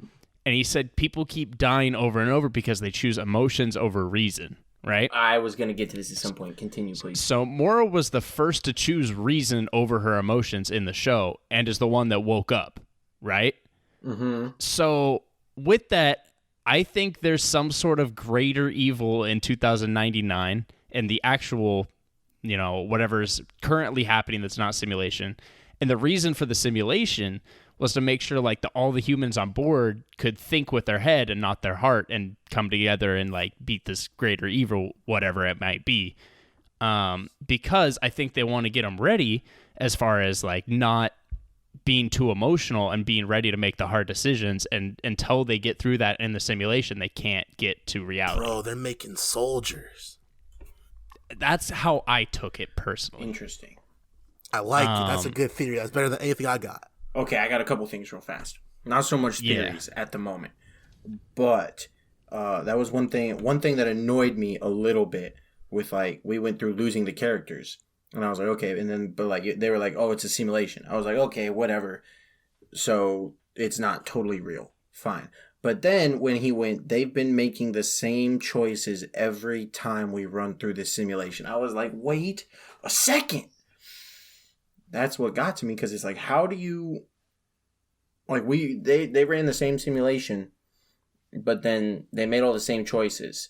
And he said, people keep dying over and over because they choose emotions over reason, right? I was going to get to this at some point. Continue, please. So Mora was the first to choose reason over her emotions in the show and is the one that woke up, right? Mm-hmm. So with that, I think there's some sort of greater evil in 2099 and the actual, whatever's currently happening that's not simulation. And the reason for the simulation was to make sure like all the humans on board could think with their head and not their heart and come together and like beat this greater evil, whatever it might be. Because I think they want to get them ready as far as like not being too emotional and being ready to make the hard decisions, and until they get through that in the simulation, they can't get to reality. Bro, they're making soldiers. That's how I took it personally. Interesting. I like it. That's a good theory. That's better than anything I got. Okay, I got a couple things real fast. Not so much theories at the moment, but that was one thing that annoyed me a little bit with like we went through losing the characters. And I was like, okay. And then, but like, they were like, oh, it's a simulation. I was like, okay, whatever. So it's not totally real. Fine. But then when he went, they've been making the same choices every time we run through this simulation. I was like, wait a second. That's what got to me. Cause it's like, how do you, like they ran the same simulation, but then they made all the same choices.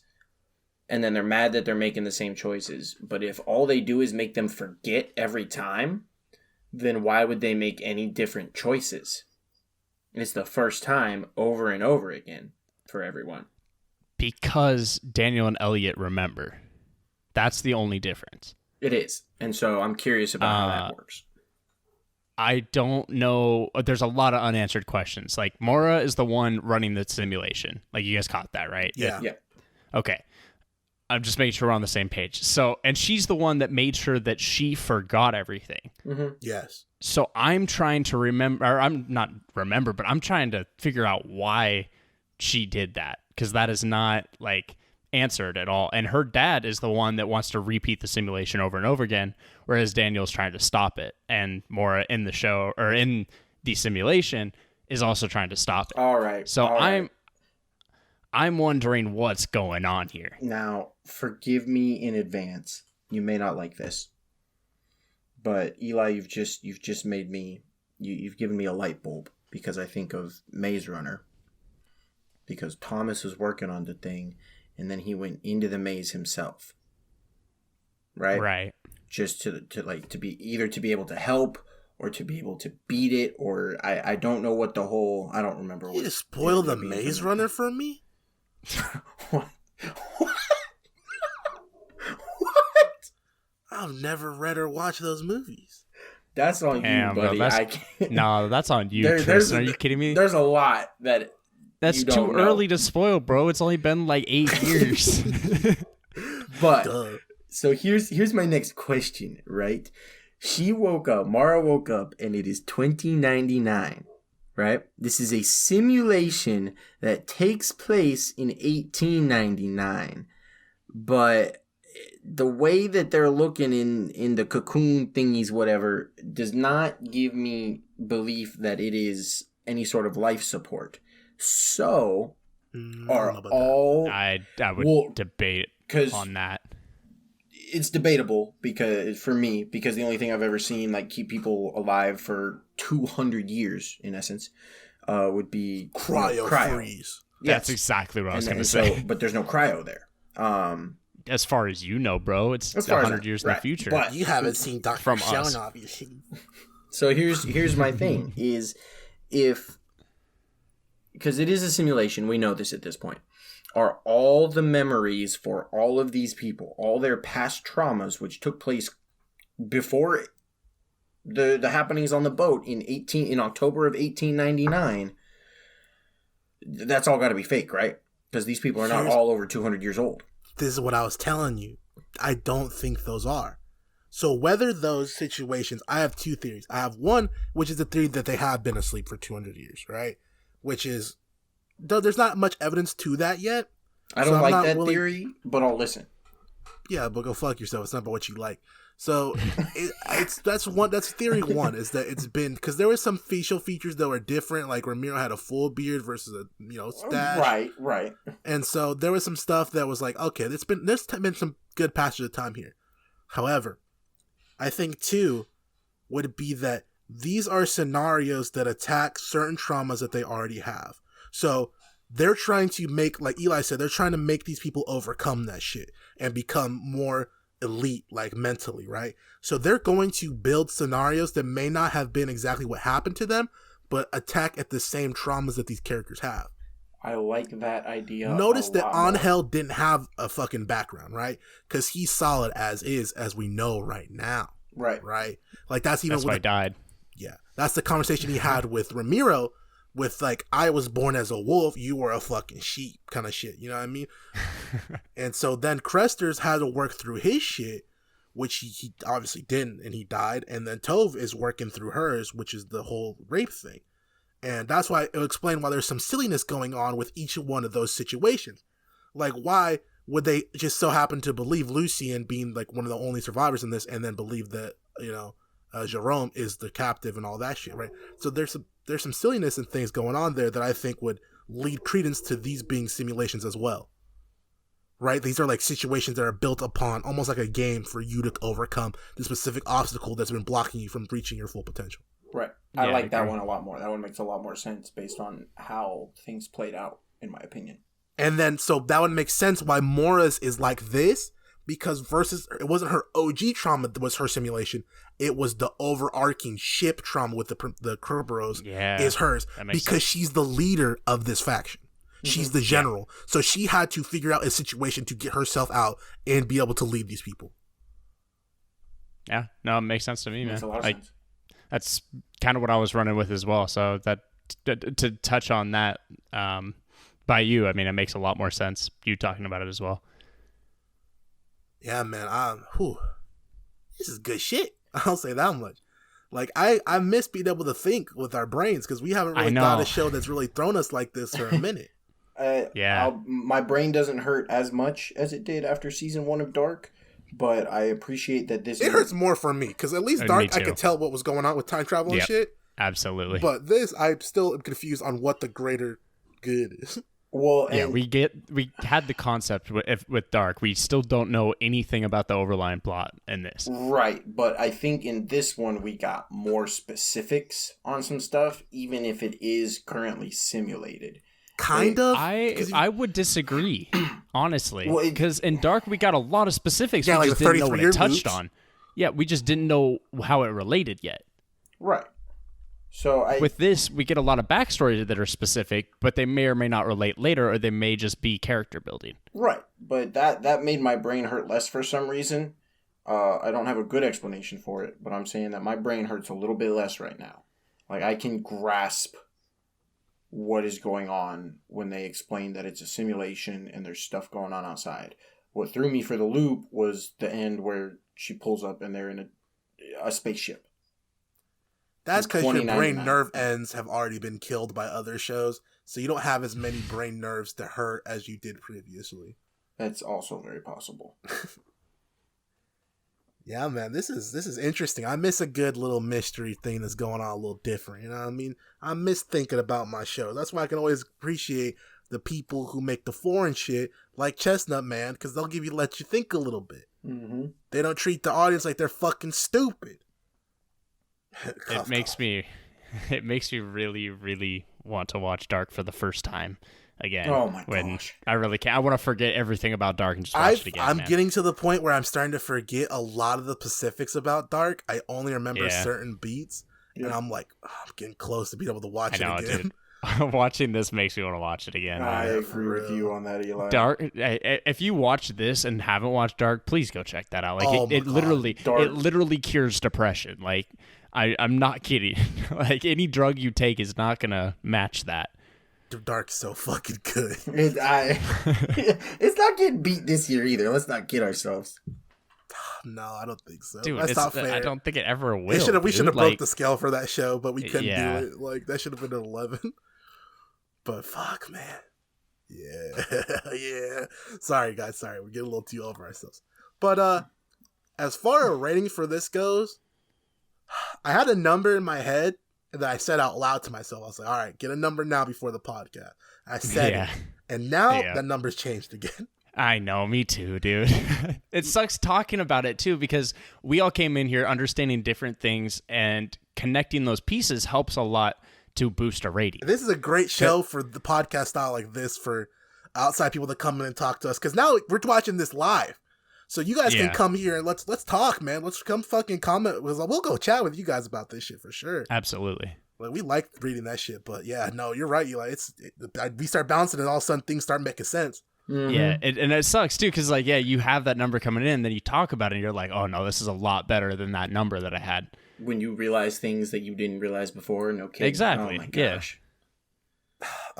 And then they're mad that they're making the same choices. But if all they do is make them forget every time, then why would they make any different choices? It's the first time over and over again for everyone. Because Daniel and Elliot remember. That's the only difference. It is. And so I'm curious about how that works. I don't know. There's a lot of unanswered questions. Like, Mora is the one running the simulation. Like, you guys caught that, right? Yeah. Okay. I'm just making sure we're on the same page. So, and she's the one that made sure that she forgot everything. Mm-hmm. Yes. So I'm trying to remember, or I'm not remember, but I'm trying to figure out why she did that. Because that is not like answered at all. And her dad is the one that wants to repeat the simulation over and over again, whereas Daniel's trying to stop it. And Mora in the show, or in the simulation, is also trying to stop it. All right. So all right. I'm wondering what's going on here. Now, forgive me in advance. You may not like this, but Eli, you've just made me. You've given me a light bulb because I think of Maze Runner. Because Thomas was working on the thing, and then he went into the maze himself. Right. Right. Just to be either to be able to help or to be able to beat it, or I don't know what the whole. I don't remember. You just spoiled the Maze Runner for me. What? I've never read or watched those movies. That's on you, buddy. Bro, I can't. No, that's on you, Tristan. Are you kidding me? There's a lot that's too early to spoil, bro. It's only been like 8 years. But so here's my next question, right? Mara woke up, and it is 2099. Right? This is a simulation that takes place in 1899. But the way that they're looking in the cocoon thingies, whatever, does not give me belief that it is any sort of life support. So, I would debate on that. It's debatable because the only thing I've ever seen like keep people alive for 200 years in essence would be cryo freeze. Yes. That's exactly what I was going to say. But there's no cryo there. As far as you know, bro, it's 100 years in the future. But you haven't seen Dr. From Sean, us. obviously. So here's my thing is because it is a simulation, we know this at this point. Are all the memories for all of these people, all their past traumas, which took place before the happenings on the boat in October of 1899, that's all got to be fake, right? Because these people are not all over 200 years old. This is what I was telling you. I don't think those are. So whether those situations, I have two theories. I have one, which is the theory that they have been asleep for 200 years, right? Which is, there's not much evidence to that yet. I don't like that theory, but I'll listen. Yeah, but go fuck yourself. It's not about what you like. So that's theory one, is that it's been, because there were some facial features that were different, like Ramiro had a full beard versus a stash. Right. And so there was some stuff that was like, okay, there's been some good passage of time here. However, I think two would be that these are scenarios that attack certain traumas that they already have. So they're trying to make, like Eli said, they're trying to make these people overcome that shit and become more elite, like mentally, right? So they're going to build scenarios that may not have been exactly what happened to them, but attack at the same traumas that these characters have. I like that idea. Notice that Angel didn't have a fucking background, right? Because he's solid as is, as we know right now. Right. Like that's why he died. Yeah. That's the conversation he had with Ramiro, with like, I was born as a wolf, you were a fucking sheep kind of shit. You know what I mean? And so then Cresters had to work through his shit, which he obviously didn't, and he died. And then Tove is working through hers, which is the whole rape thing. And that's why it'll explain why there's some silliness going on with each one of those situations. Like, why would they just so happen to believe Lucien being like one of the only survivors in this, and then believe that, Jerome is the captive and all that shit, right? So there's some silliness and things going on there that I think would lead credence to these being simulations as well. Right? These are like situations that are built upon almost like a game for you to overcome the specific obstacle that's been blocking you from reaching your full potential. Right. I like that one a lot more. That one makes a lot more sense based on how things played out, in my opinion. And then, so that would make sense why Mora's is like this, because versus, it wasn't her OG trauma that was her simulation. It was the overarching ship trauma with the Kerberos is hers, because sense. She's the leader of this faction. She's the general. Yeah. So she had to figure out a situation to get herself out and be able to lead these people. Yeah. No, it makes sense to me, man. Makes a lot of sense. That's kind of what I was running with as well. So that to touch on that by you, I mean, it makes a lot more sense, you talking about it as well. Yeah, man. This is good shit. I'll say that much. Like, I miss being able to think with our brains, because we haven't really got a show that's really thrown us like this for a minute. My brain doesn't hurt as much as it did after season 1 of Dark, but I appreciate that this. It hurts more for me, because at least Dark, I could tell what was going on with time travel and shit. Absolutely. But this, I still am confused on what the greater good is. Well, we had the concept with Dark. We still don't know anything about the overlying plot in this. Right, but I think in this one we got more specifics on some stuff, even if it is currently simulated. Kind of. I would disagree, honestly, because in Dark we got a lot of specifics. Yeah, we like just didn't know what it touched on. Yeah, we just didn't know how it related yet. Right. So with this, we get a lot of backstories that are specific, but they may or may not relate later, or they may just be character building. Right, but that made my brain hurt less for some reason. I don't have a good explanation for it, but I'm saying that my brain hurts a little bit less right now. Like, I can grasp what is going on when they explain that it's a simulation and there's stuff going on outside. What threw me for the loop was the end where she pulls up and they're in a spaceship. That's because your brain nerve ends have already been killed by other shows, so you don't have as many brain nerves to hurt as you did previously. That's also very possible. Yeah, man, this is interesting. I miss a good little mystery thing that's going on a little different. You know what I mean? I miss thinking about my show. That's why I can always appreciate the people who make the foreign shit, like Chestnut Man, because they'll let you think a little bit. Mm-hmm. They don't treat the audience like they're fucking stupid. It makes me really, really want to watch Dark for the first time again. Oh my gosh. I really can't. I want to forget everything about Dark and just watch it again. I'm getting to the point where I'm starting to forget a lot of the specifics about Dark. I only remember certain beats, and I'm like, I'm getting close to being able to watch it again. Dude. Watching this makes me want to watch it again. I agree with you on that, Eli. Dark. If you watch this and haven't watched Dark, please go check that out. Like it literally cures depression. Like I'm not kidding. Like any drug you take is not gonna match that. Dark's so fucking good. It's not getting beat this year either. Let's not kid ourselves. No, I don't think so. Dude, that's not fair. I don't think it ever will. We should have broke the scale for that show, but we couldn't do it. Like, that should have been an 11. But fuck, man. Yeah. Sorry, guys. Sorry, we're getting a little too over ourselves. But as far as ratings for this goes, I had a number in my head that I said out loud to myself. I was like, all right, get a number now before the podcast. I said it. And now that number's changed again. I know, me too, dude. It sucks talking about it too, because we all came in here understanding different things, and connecting those pieces helps a lot to boost a rating. This is a great show for the podcast style like this, for outside people to come in and talk to us, because now we're watching this live. So you guys can come here and let's talk, man. Let's come fucking comment. We'll go chat with you guys about this shit for sure. Absolutely. Like, we like reading that shit, but yeah, no, you're right. Eli. We start bouncing and all of a sudden things start making sense. Mm-hmm. Yeah, and it sucks too, because like, you have that number coming in, then you talk about it, and you're like, oh no, this is a lot better than that number that I had. When you realize things that you didn't realize before, no kidding. Exactly. Oh my gosh.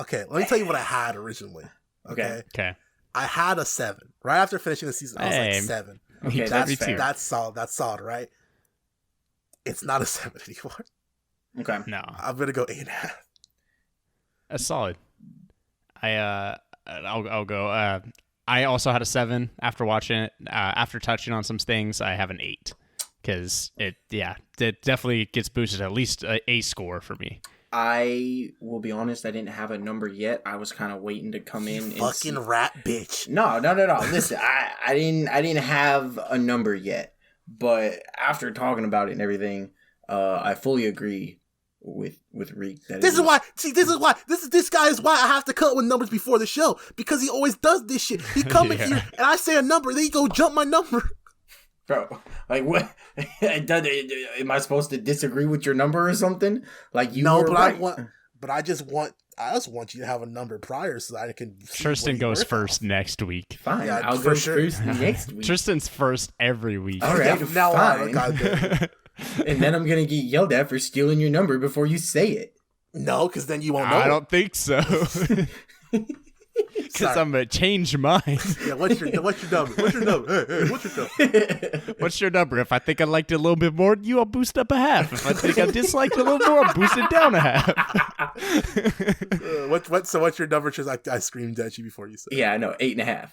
Okay, let me tell you what I had originally. Okay. I had a 7. Right after finishing the season, I was like 7. Okay, that's solid. That's solid, right? It's not a 7 anymore. Okay. No. I'm gonna go 8.5. That's solid. I'll go. I also had a 7 after watching it. After touching on some things, I have an 8, because it definitely gets boosted at least a score for me. I will be honest, I didn't have a number yet. I was kind of waiting to come in. And fucking rat bitch. No. Listen, I didn't have a number yet, but after talking about it and everything, I fully agree with Reek. This is why I have to cut with numbers before the show, because he always does this shit. He come in here and I say a number, then he go jump my number. Bro, like, what? Am I supposed to disagree with your number or something? Like, you no, were but right. I just want you to have a number prior so that I can. Tristan goes first next week. Fine, yeah, I'll go first next week. Tristan's first every week. All right, now fine. And then I'm gonna get yelled at for stealing your number before you say it. No, because then you won't know. I don't think so. Because I'm gonna change mine. Yeah, what's your number? What's your number? Hey, what's your number? What's your number? If I think I liked it a little bit more, I'll boost up a half. If I think I disliked it a little more, I'll boost it down a half. So what's your number? Because I screamed at you before you said. Yeah, I know, 8.5.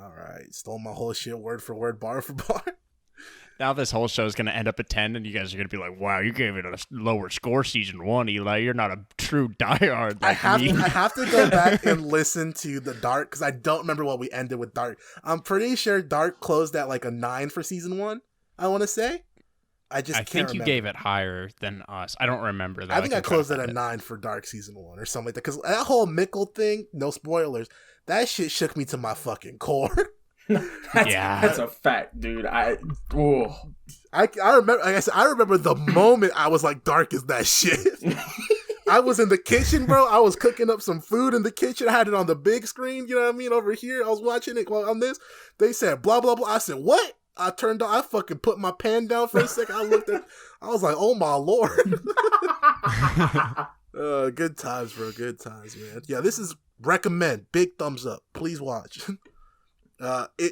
All right, stole my whole shit word for word, bar for bar. Now this whole show is going to end up at 10, and you guys are going to be like, wow, you gave it a lower score season 1, Eli. You're not a true diehard like me. I have to go back and listen to the Dark, because I don't remember what we ended with Dark. I'm pretty sure Dark closed at like a 9 for season 1, I want to say. I think remember. You gave it higher than us. I don't remember that. I think I closed it at 9 for Dark season 1 or something like that, because that whole Mickle thing, no spoilers, that shit shook me to my fucking core. That's a fact, dude. I remember. Like I said, I remember the moment I was like, "Dark is that shit." I was in the kitchen, bro. I was cooking up some food in the kitchen. I had it on the big screen. You know what I mean? Over here, I was watching it on this. They said blah blah blah. I said what? I turned on. I fucking put my pan down for a second. I looked at. I was like, "Oh my lord." Good times, bro. Good times, man. Yeah, this is recommend. Big thumbs up. Please watch.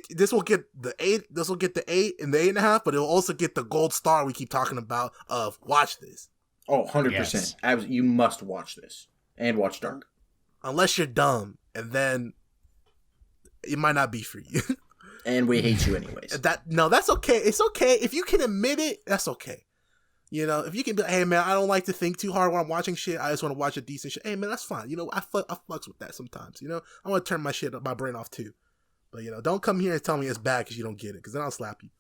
This will get the 8. This will get the 8 and the 8.5, but it will also get the gold star we keep talking about of watch this. Oh, 100%. Yes. You must watch this and watch Dark. Unless you're dumb, and then it might not be for you. And we hate you anyways. That's okay. It's okay if you can admit it. That's okay. You know, if you can be like, hey man, I don't like to think too hard when I'm watching shit. I just want to watch a decent shit. Hey man, that's fine. You know, I fucks with that sometimes. You know, I want to turn my brain off too. But, you know, don't come here and tell me it's bad because you don't get it, because then I'll slap you.